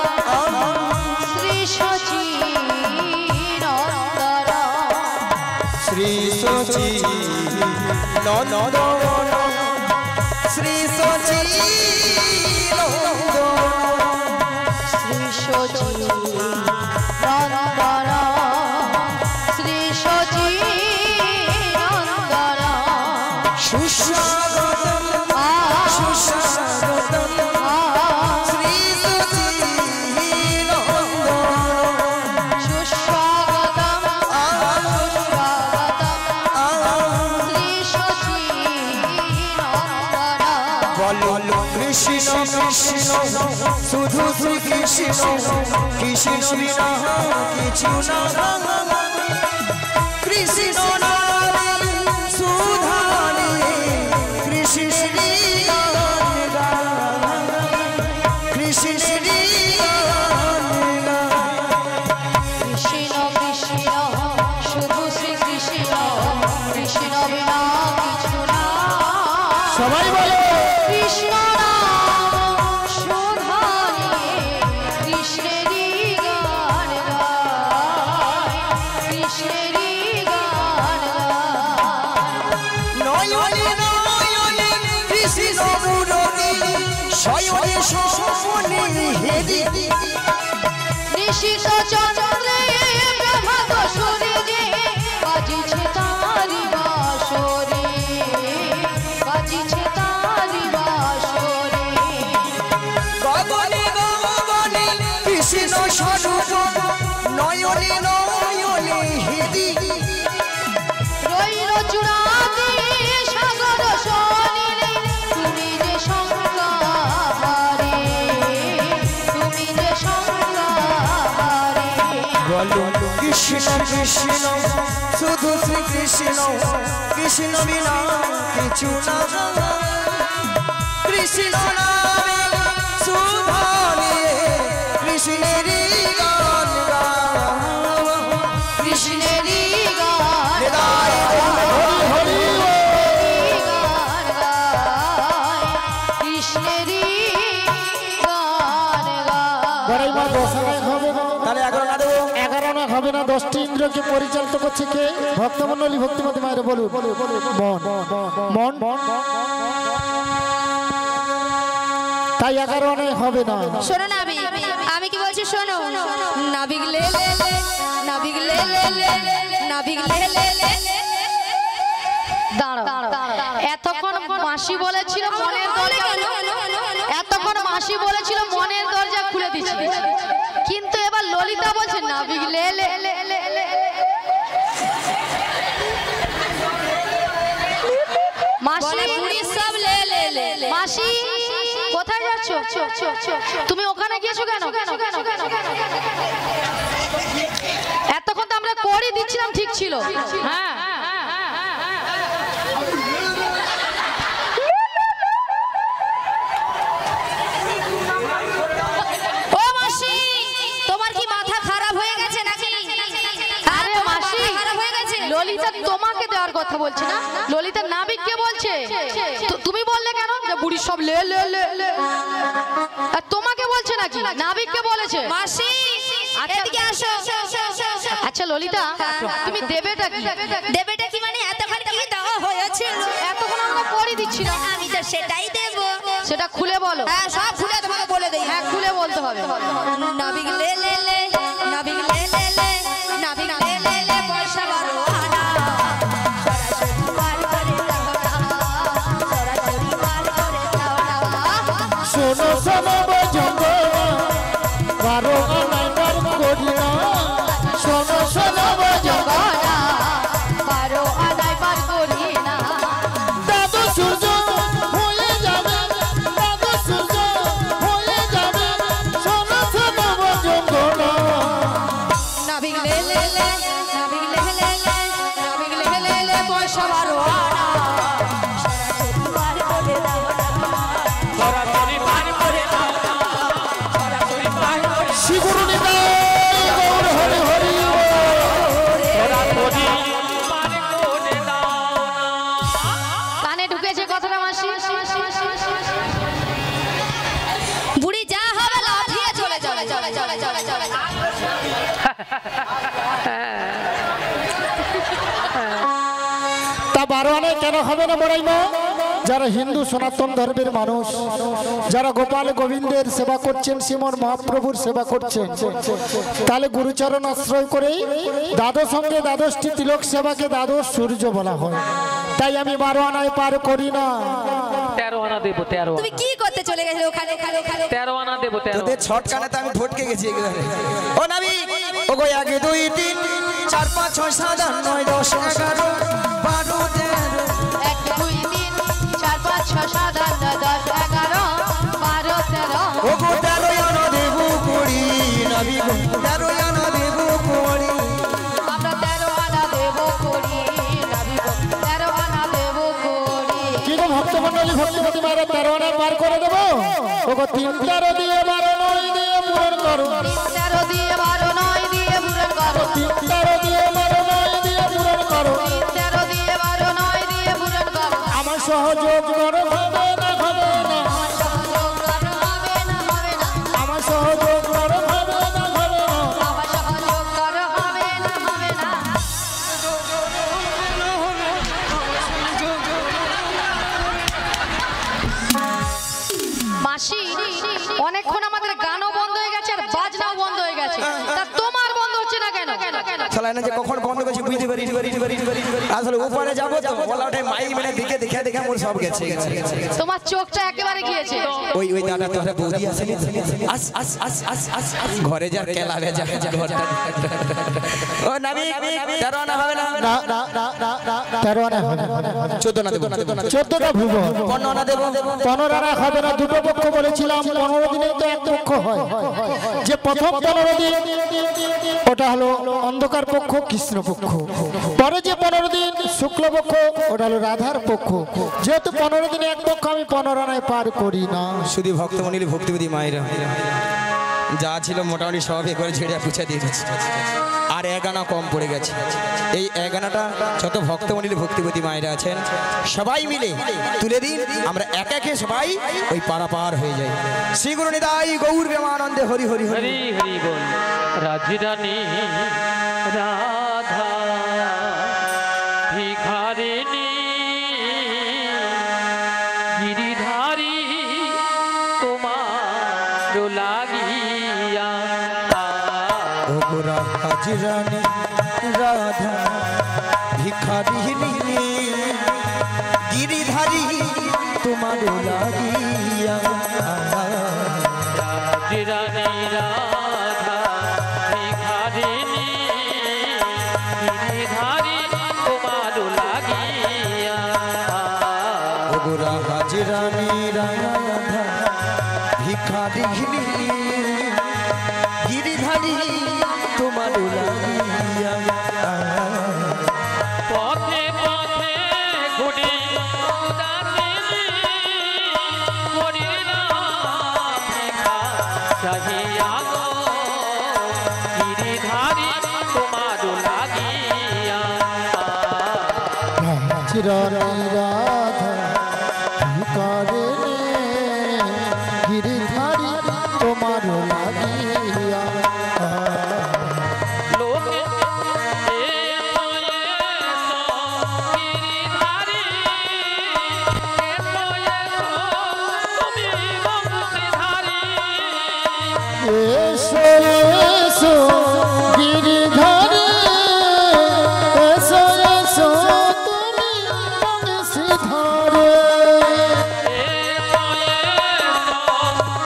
শ্রী সচি নন্দন শ্রী সচি নন্দন শ্রী সচি শ্রী সচি নন্দন শ্রী সচি নন্দন সুস্বাগতম সুস্বাগতম শ্রী সচি সুস্বাগতম সুস্বাগতম শ্রী সচি নন্দন বলো কৃষ্ণ কৃষ্ণ শুধু শ্রী কৃষ্ণ কৃষ্ণ বিনা কিছু না কৃষ্ণ নামে সুধানে কৃষ্ণেরই গান গান কৃষ্ণেরই গান গান কৃষ্ণ কৃষ্ণ শুধু শ্রী কৃষ্ণ কৃষ্ণ বিনা কিছু না সবাই বলো কৃষ্ণ নাম সুধা নিয়ে কৃষ্ণেরই গান গায় কৃষ্ণেরই গান গায় নয়নে নয়নে কৃষ্ণ মুরলী শয়নে স্বপনে হেরি নিশিত চন্দ্রে প্রভাত সূর্যে বাজিছে তারি বাঁশরি বাজিছে তারি বাঁশরি গগনে গগনে কৃষ্ণ স্বরূপ নয়নে নয়নে হেরি রইল চূড়াতে সাগর সলিলে তুমি যে সংজ্ঞাহারে তুমি যে সংজ্ঞাহারে বলো কৃষ্ণ কৃষ্ণ শুধু শ্রী কৃষ্ণ কৃষ্ণ বিনা কিছু না কৃষ্ণ নামে সুধানে কৃষ্ণেরই গান গাও কৃষ্ণেরই গান হৃদয় হরি গান গায় কৃষ্ণেরই গান গায় বড়াই মা দশানায় হবে না তাহলে 11 না দেবো 11 না হবে না 10টি ইন্দ্রিয়কে পরিচালিত করছে কে ভক্তমণ্ডলী ভক্তিমতী মায়ের বলুন মন মন তাই 11 না হবে না শোনো নাবি আমি কি বলছি শোনো নাবিক লে লে লে নাবিক লে লে লে নাবিক লে লে লে দাঁড়াও এতক্ষণ মাসি বলেছিল মনের দরজা এতক্ষণ মাসি বলেছিল মনের দরজা খুলে দিচ্ছি কিন্তু এবার ললিতা বলছে নাবিক লে লে লে লে লে মাসি পুরি সব লে লে লে মাসি কোথায় যাচ্ছো তুমি ওখানে গিয়েছো কেন ছিল। হ্যাঁ ও মাসি, তোমার কি মাথা খারাপ হয়ে গেছে নাকি? আরে মাসি, খারাপ হয়ে গেছে। ললিতা তোমাকে দেওয়ার কথা বলছে না, ললিতা নাবিককে বলছে। তুমি বললে কেন যে বুড়ি সব লে লে লে লে? আর তোমাকে বলছে নাকি? নাবিককে বলেছে। মাসি এদিকে আসো। আচ্ছা ললিতা, তুমি দেবেটা কি? দেবেটা কি মানে এতক্ষণ কি দেওয়া হয়েছে? এতক্ষণ আমরা পড়ি দিচ্ছি না। আমি তো সেটাই দেব। সেটা খুলে বলো। হ্যাঁ সব খুলে তোমাকে বলে দেই। হ্যাঁ খুলে বলতে হবে। নাবিক লে লে লে, নাবিক লে লে লে, নাবিক লে লে লে, পয়সা বারো আনা। সরাসরি মাল করে দাও না, সরাসরি মাল করে দাও না। শোনো শোনো বজঙ্গ বারো আনায় বার করি না। শোনো শোনো বজঙ্গ বারো আনায় বার করি না। দাদু সূর্য হয়ে যাবে, দাদু সূর্য হয়ে যাবে। শোনো শোনো বজঙ্গ নাবিক লে লে লে, নাবিক লে লে লে, নাবিক লে লে লে, পয়সা বারো আনা। সরাসরি বার করে দাও না। সরাসরি পার করে দাও না, সরাসরি পার করে শিগুরু নিতাই গৌর হরি হরি সরাসরি পার করে দাও না। কানে ঢুকেছে কথাটা মাসি? বুড়ি যা হবে লাফিয়ে চলে যাবে। তা বারো আনায় কেন হবে না বড়াই মা? যারা হিন্দু সনাতন ধর্মের মানুষ, যারা গোপাল গোবিন্দের সেবা করছেন, শ্রীমন মহাপ্রভুর সেবা করছেন, তাহলে গুরুচরণ আশ্রয় করেই দ্বাদশ সঙ্গে দ্বাদশটি তিলক সেবাকে দ্বাদশ সূর্য বলা হয়। তাই আমি বারো আনায় পার করি না। 13 আনা দেবো, 13 তুমি কি করতে চলে গেলে ওখানে? 13 আনা দেবো, 13। তোদের ছটকানে তো আমি ভটকে গেছি একেবারে। ও নাবিক, ও গো 1 2 3 4 5 6 7 8 9 10 11 12 13। 1 2 3 4 5 6 7 8 9 10 11 12 13। ও গো 13 আনা দেবো কুড়ি, নাবিক 13 আনা দেবো কুড়ি। আমরা 13 আনা দেবো কোড়ি, নাবিক 13 আনা দেবো কোড়ি। কি গো ভক্তমণ্ডলী, ভক্তিমতী মায়েরা 13 আনায় পার করে দেবো? ওগো 3 13 দিয়ে 12 9 দিয়ে পূরণ করো। 13 দিয়ে 12 9 দিয়ে পূরণ করো। 3 13 দিয়ে 12 9 দিয়ে পূরণ করো। 13 দিয়ে 12 9 দিয়ে পূরণ করো। আমার সহযোগ করো, হবে না হবে না। সহযোগ করো, হবে না হবে না। আমার সহযোগ করো, হবে না হবে না। আমার সহযোগ করো, হবে না হবে না। মাসি, অনেকক্ষণ আমাদের গানও বন্ধ হয়ে গেছে আর বাজনাও বন্ধ হয়ে গেছে, তা তোমার বন্ধ হচ্ছে না কেন? শালা না যে কখন বন্ধ করেছি বুঝতে পারি। আসলে উপরে যাবো তো বলা ওঠে মাইক মেরে দেখে মোর সব গেছে। তোমার চোখটা একেবারে গিয়েছে। ওই দাদা তোরা বৌদি আসেনি? আস আস আস আস আস আস ঘরে যা কেলা ভেজা ঘরটা। ও নাবিক 13 আনা হবে না? না না না না না 13 আনা হবে না। 14 আনা দেবো। 14টা ভুব। 15 আনা দেবো। 15 আনা হবে না। দুটো পক্ষ বলেছিলাম, 15 দিনে তো এক পক্ষ হয়। যে প্রথম 15 দিন ওটা হলো অন্ধকার পক্ষ, কৃষ্ণ পক্ষ। পরে যে 15 দিন শুক্ল পক্ষ, ওটা হলো রাধার পক্ষ। যেহেতু 15 দিনে এক পক্ষ, আমি 15 আনায় পার করি না। শুধু ভক্তমণ্ডলী ভক্তিপতি মায়েরা যা ছিল মোটামুটি সব এ করে ছেড়ে পুছে দিয়ে দিচ্ছে। আর 1 আনা কম পড়ে গেছে। এই 1 আনাটা যত ভক্তমণ্ডলী ভক্তিপতি মায়েরা আছেন সবাই মিলে তুলে দিন, আমরা একে একে সবাই ওই পারাপার হয়ে যাই। শ্রী গুরু নিতাই গৌর প্রেমানন্দে হরি হরি হরি। হরি হরি বল। রাজরানী রাধা ভিখারিণী গিরিধারী তোমার লাগিয়া। ও গোরা হাজরানী রাধা ভিখারিণী গিরিধারী তোমার লাগিয়া। রাজরানী রাধা ভিখারিণী গিরিধারী তোমার লাগিয়া। ও গোরা হাজরানী রাধা ভিখারিণী গিরিধারী তোমার লাগিয়া। রানী রাধা ভিকারে গিরিধারী তোমার লাগিয়া লোকে এসো এসো গিরিধারী এসো এসো তুমি বংশীধারী এসো এসো গিরিধারী এসো এসো তুমি বংশীধারী এসো এসো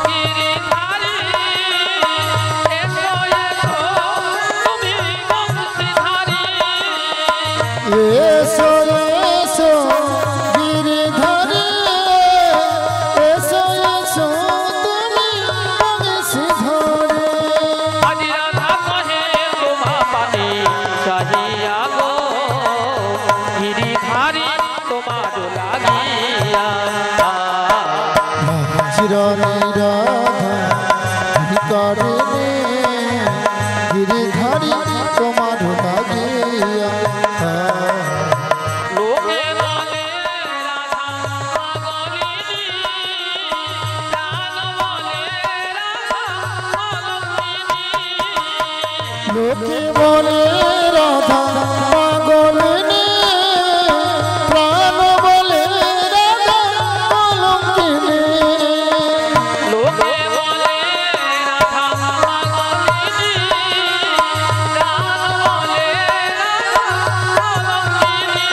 গিরিধারী এসো এসো তুমি বংশীধারী এসো এসো গিরিধারী এসো এসো তুমি বংশীধারী আজি রাধা কহে তোমা পানে চাহিয়া গো গিরিধারী তোমার লাগিয়া চিরনি রাধা ভিকারে গিরিধারী তোমার লাগিয়া লোকে বলে রাধা পাগলিনী প্রাণ বলে রাধা অলক্ষিনী লোকে বলে রাধা পাগলিনী প্রাণ বলে রাধা অলঙ্কিনী লোকে বলে রাধা পাগলিনী প্রাণ বলে রাধা অলক্ষিনী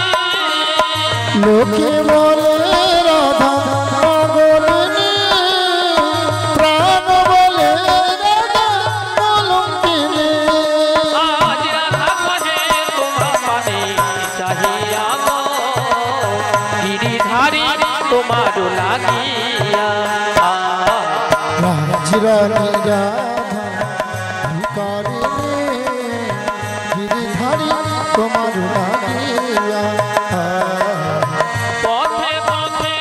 লোকে বলে রাধা পাগলিনী প্রাণ বলে রাধা অলঙ্কিনী আজ রাধা কহে তোমা পানে চাহিয়া গো গিরিধারী তোমার লাগিয়া রাজরানী রাধা ভিকারে গিরিধারী তোমার লাগিয়া পথে পথে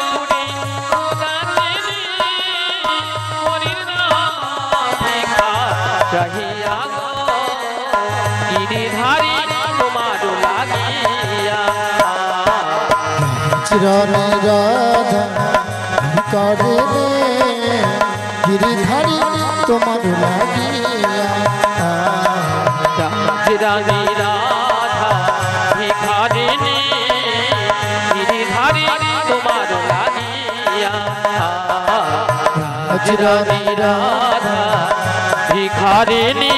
ঘুরি উদাসিনী হরির নাম দেখা চাহিয়া গো গিরিধারী তোমার লাগিয়া রাজরানী রাধা ভিকারে গিরিধারী তোমার লাগিয়া রাজরানী রাধা ভিখারিণী গিরিধারী তোমার লাগিয়া রাজরানী রাধা ভিখারিণী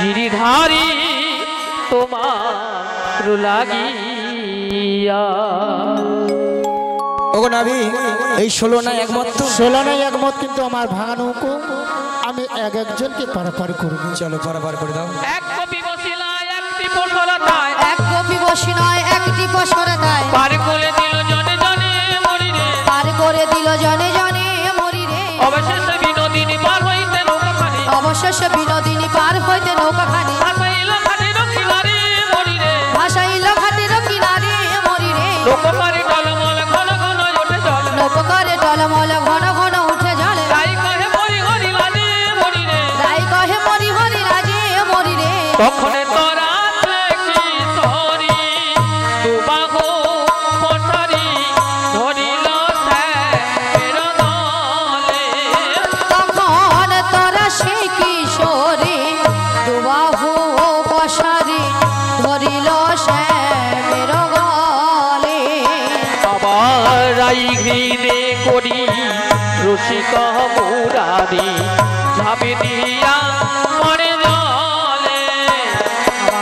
গিরিধারী তোমার লাগিয়া ওগো নাভি এই 16 না একমত তো? সোলানায় একমত, কিন্তু আমার ভাঙা নৌকো আমি একজনকে পারাপার করবো। চলো পারাপার করে দাও। এক কপি বসিলা একটি পশরতায় এক কপি বসি নয় একটি পসরতায় পার করে দিল জনে জনে মরিরে পার করে দিল জনে জনে মরি রে অবশেষে বিনোদিনী পার হইতে নৌকাখানি অবশেষে বিনোদিনী পার হইতে নৌকাখানি ভাসাইল খাটির কিনারে মরিরে ভাসাইল ঘাটের কিনারে মরি রে লোকপারে টলমল ঘন ঘন ওঠে জল নৌকরে টলমল ঘন ঘন উঠে জলে তাই কহে মরি হরি লাজে মরিরে তাই কহে মরি হরি রাজে মরি রে তখনে তোরা কি সরি দুবাহু পঠারি ধরিল স্যার দলে তখন তোরা সে কিশোরে দুবাহু পশারে ধরিল শ্যামের গলে আবার রাই ঘিরে করি রসিক মুরারি ঝাঁপে দিয়া মরে জলে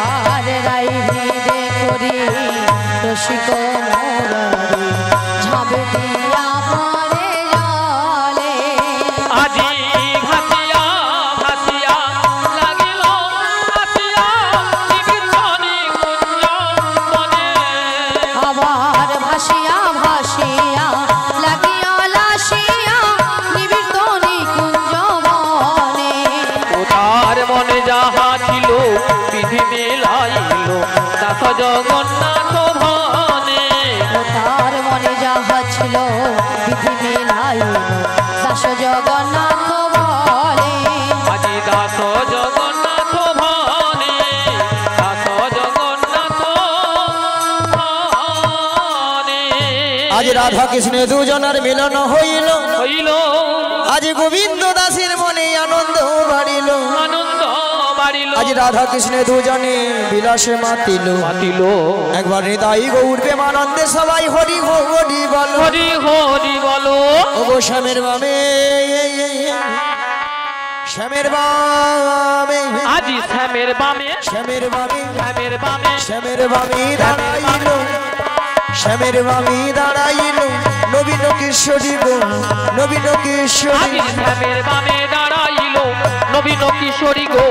আর রাই হৃদে করি রসিক মোরারি ঝাঁপে দিয়া পরে জলে আজি ভাসিয়া ভাসিয়া লাগিল ভাসিয়া নিবিড় কুঞ্জ মনে আবার ভাসিয়া ভাসিয়া লাগিয়া লাসিয়া নিবিড় নিকুঞ্জ বনে তার মনে যাহা ছিল বিধি মেলাইল দাস জগন্নাথ ভনে তার মনে যাহা ছিল বিধি মেলাইল দাস জগন্নাথ বলে আজি দাস জগন্নাথ ভনে দাস জগন্নাথ রাধা কৃষ্ণে দুজনের মিলন হইল হইল আজ গোবিন্দ দাসের মনে আনন্দ বাড়িল আনন্দ বাড়িল আজ রাধা কৃষ্ণে দুজনে বিলাসে মাতিল মাতিল একবার হৃদয় গৌর প্রেমানন্দে সবাই হরি হরি বল হরি হরি বলো ও গো শ্যামের বামে শ্যামের বামে আজি শ্যামের বামে শ্যামের বামে শ্যামের বামে শ্যামের বামে দাঁড়াইল শ্যামের বামে দাঁড়াইল নবীন কিশোরী গো নবীন কিশোরী আজি শ্যামের বামে দাঁড়াইল নবীন কিশোরী গো